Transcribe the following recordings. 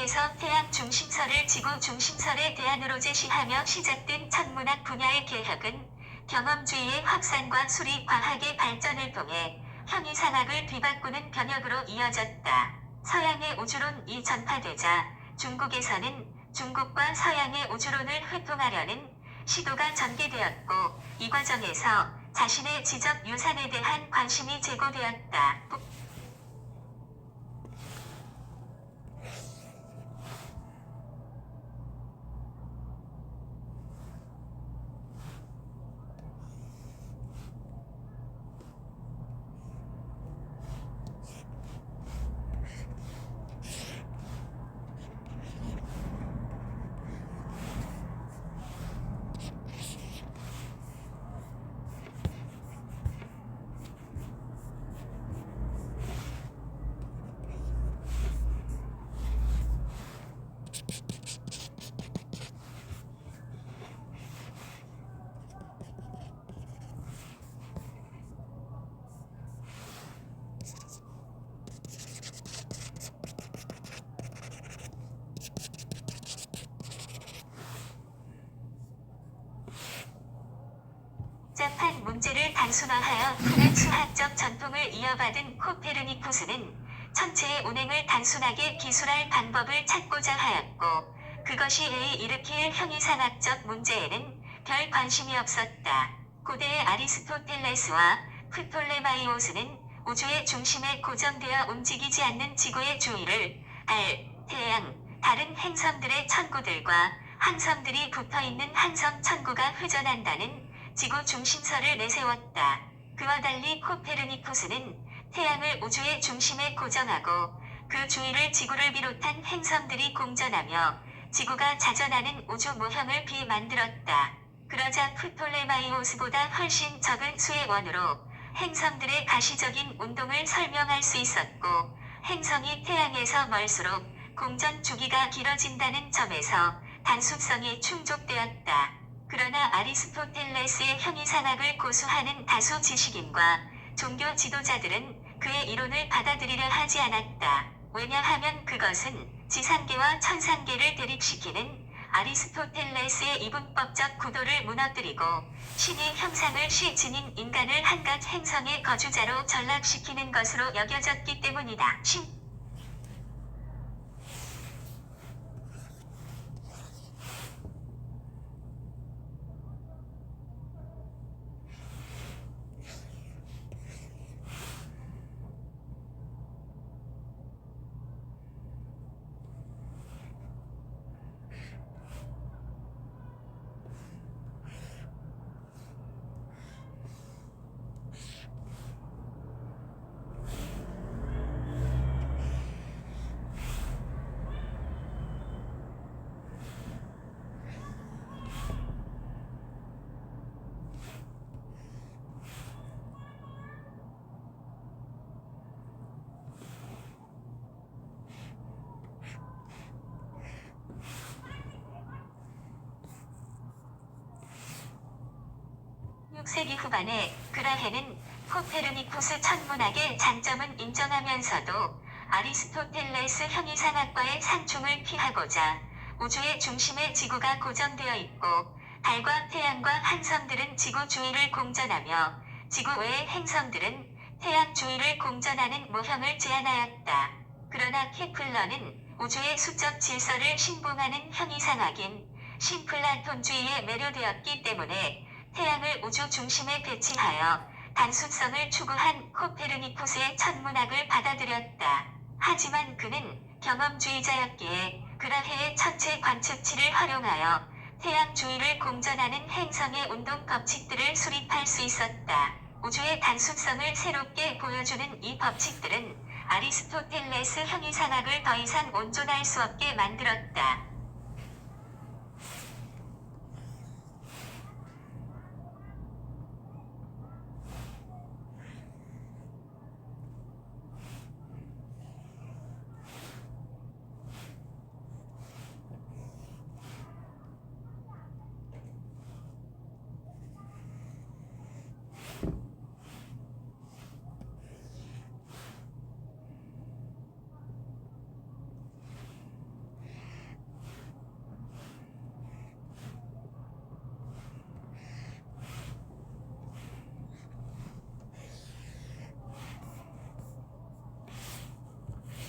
태양에서 태양 중심설을 지구 중심설의 대안으로 제시하며 시작된 천문학 분야의 개혁은 경험주의의 확산과 수리 과학의 발전을 통해 현위상학을 뒤바꾸는 변혁으로 이어졌다. 서양의 우주론이 전파되자 중국에서는 중국과 서양의 우주론을 회통하려는 시도가 전개되었고, 이 과정에서 자신의 지적 유산에 대한 관심이 제고되었다. 복잡한 문제를 단순화하여 푸는 수학적 전통을 이어받은 코페르니쿠스는 천체의 운행을 단순하게 기술할 방법을 찾고자 하였고, 그것이 해에 일으킬 현위상학적 문제에는 별 관심이 없었다. 고대의 아리스토텔레스와 프톨레마이오스는 우주의 중심에 고정되어 움직이지 않는 지구의 주위를 달, 태양, 다른 행성들의 천구들과 항성들이 붙어있는 항성 천구가 회전한다는 지구 중심설을 내세웠다. 그와 달리 코페르니쿠스는 태양을 우주의 중심에 고정하고 그 주위를 지구를 비롯한 행성들이 공전하며 지구가 자전하는 우주 모형을 비만들었다. 그러자 프톨레마이오스보다 훨씬 적은 수의 원으로 행성들의 가시적인 운동을 설명할 수 있었고, 행성이 태양에서 멀수록 공전 주기가 길어진다는 점에서 단순성이 충족되었다. 그러나 아리스토텔레스의 현위상학을 고수하는 다수 지식인과 종교 지도자들은 그의 이론을 받아들이려 하지 않았다. 왜냐하면 그것은 지상계와 천상계를 대립시키는 아리스토텔레스의 이분법적 구도를 무너뜨리고 신의 형상을 지닌 인간을 한갓 행성의 거주자로 전락시키는 것으로 여겨졌기 때문이다. 세기 후반에 그라헤는 코페르니쿠스 천문학의 장점은 인정하면서도 아리스토텔레스 현위상학과의 상충을 피하고자 우주의 중심에 지구가 고정되어 있고 달과 태양과 항성들은 지구 주위를 공전하며 지구 외의 행성들은 태양 주위를 공전하는 모형을 제안하였다. 그러나 케플러는 우주의 수적 질서를 신봉하는 현위상학인 신플라톤주의에 매료되었기 때문에 태양을 우주 중심에 배치하여 단순성을 추구한 코페르니쿠스의 천문학을 받아들였다. 하지만 그는 경험주의자였기에 그라헤의 천체 관측치를 활용하여 태양 주위를 공전하는 행성의 운동 법칙들을 수립할 수 있었다. 우주의 단순성을 새롭게 보여주는 이 법칙들은 아리스토텔레스 현위상학을 더 이상 온전할 수 없게 만들었다.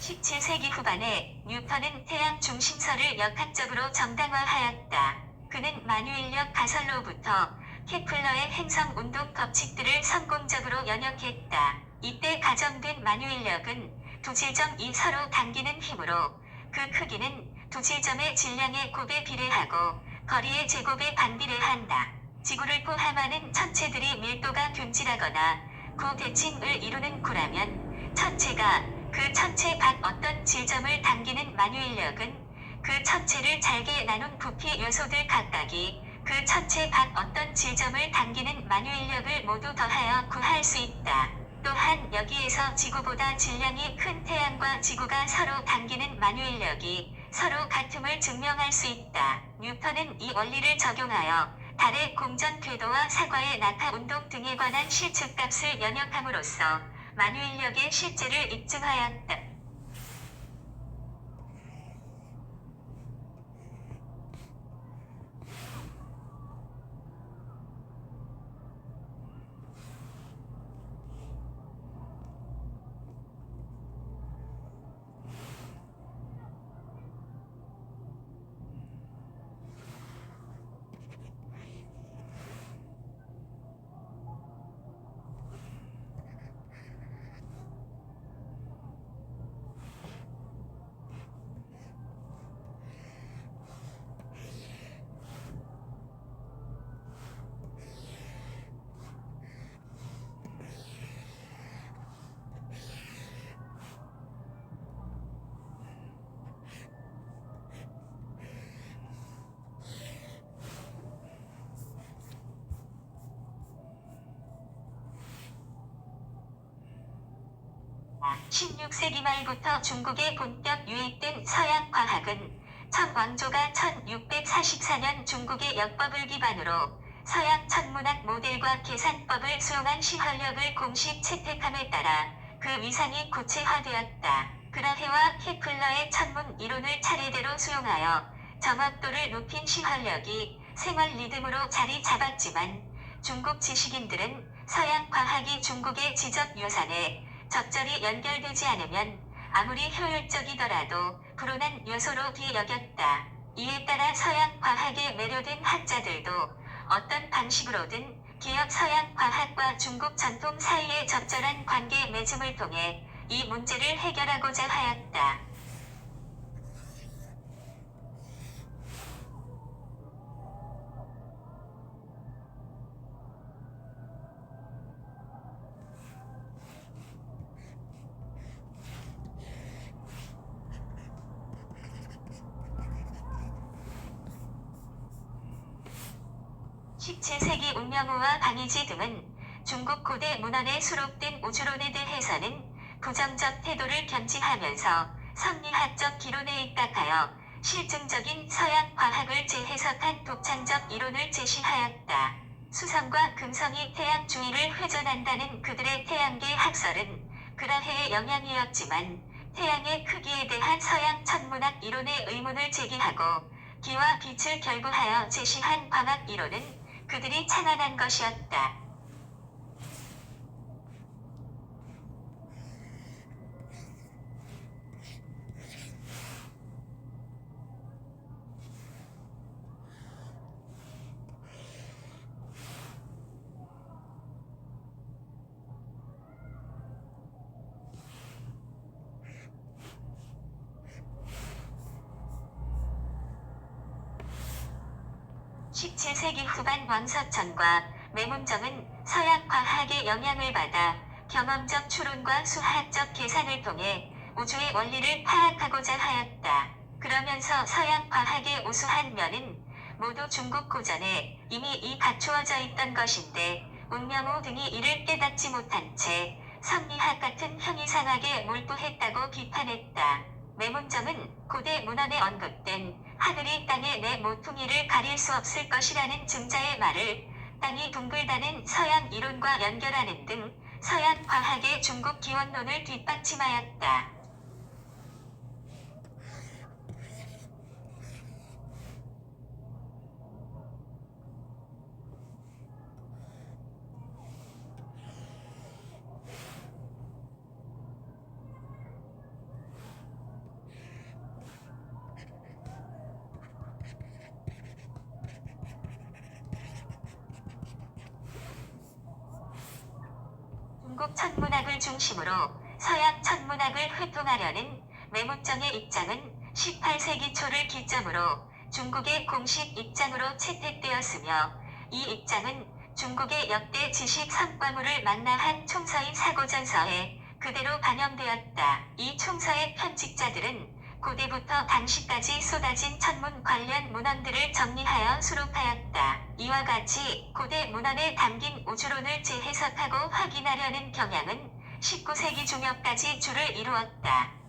17세기 후반에 뉴턴은 태양 중심설을 역학적으로 정당화하였다. 그는 만유인력 가설로부터 케플러의 행성 운동 법칙들을 성공적으로 연역했다. 이때 가정된 만유인력은 두 질점이 서로 당기는 힘으로 그 크기는 두 질점의 질량의 곱에 비례하고 거리의 제곱에 반비례한다. 지구를 포함하는 천체들이 밀도가 균질하거나 고대칭을 이루는 구라면 천체가 그 천체 밖 어떤 질점을 당기는 만유인력은 그 천체를 잘게 나눈 부피 요소들 각각이 그 천체 밖 어떤 질점을 당기는 만유인력을 모두 더하여 구할 수 있다. 또한 여기에서 지구보다 질량이 큰 태양과 지구가 서로 당기는 만유인력이 서로 같음을 증명할 수 있다. 뉴턴은 이 원리를 적용하여 달의 공전 궤도와 사과의 낙하 운동 등에 관한 실측값을 연역함으로써 만유인력의 실제를 입증하였다. 아, 16세기 말부터 중국에 본격 유입된 서양 과학은 천왕조가 1644년 중국의 역법을 기반으로 서양 천문학 모델과 계산법을 수용한 시헐력을 공식 채택함에 따라 그 위상이 구체화되었다. 그라헤와 케플러의 천문 이론을 차례대로 수용하여 정확도를 높인 시헐력이 생활 리듬으로 자리 잡았지만 중국 지식인들은 서양 과학이 중국의 지적 유산에 적절히 연결되지 않으면 아무리 효율적이더라도 불온한 요소로 뒤여겼다. 이에 따라 서양 과학에 매료된 학자들도 어떤 방식으로든 기역 서양 과학과 중국 전통 사이의 적절한 관계 맺음을 통해 이 문제를 해결하고자 하였다. (17세기) 운명호와 방이지 등은 중국 고대 문헌에 수록된 우주론에 대해서는 부정적 태도를 견지하면서 성리학적 기론에 입각하여 실증적인 서양 과학을 재해석한 독창적 이론을 제시하였다. 수성과 금성이 태양 주위를 회전한다는 그들의 태양계 학설은 그라헤의 영향이었지만 태양의 크기에 대한 서양 천문학 이론에 의문을 제기하고 기와 빛을 결부하여 제시한 광학 이론은 그들이 창안한 것이었다. (17세기) 후반 왕서천과 매문정은 서양 과학의 영향을 받아 경험적 추론과 수학적 계산을 통해 우주의 원리를 파악하고자 하였다. 그러면서 서양 과학의 우수한 면은 모두 중국 고전에 이미 갖추어져 있던 것인데 운명호 등이 이를 깨닫지 못한 채 성리학 같은 형이상학에 몰두했다고 비판했다. 매문정은 고대 문헌에 언급된 하늘이 땅의 내 모퉁이를 가릴 수 없을 것이라는 증자의 말을 땅이 둥글다는 서양 이론과 연결하는 등 서양 과학의 중국 기원론을 뒷받침하였다. 한국 천문학을 중심으로 서양 천문학을 회통하려는 매무정의 입장은 18세기 초를 기점으로 중국의 공식 입장으로 채택되었으며 이 입장은 중국의 역대 지식 선과물을 만나한 총서인 사고전서에 그대로 반영되었다. 이 총서의 편집자들은 고대부터 당시까지 쏟아진 천문 관련 문헌들을 정리하여 수록하였다. 이와 같이 고대 문헌에 담긴 우주론을 재해석하고 확인하려는 경향은 19세기 중엽까지 주를 이루었다.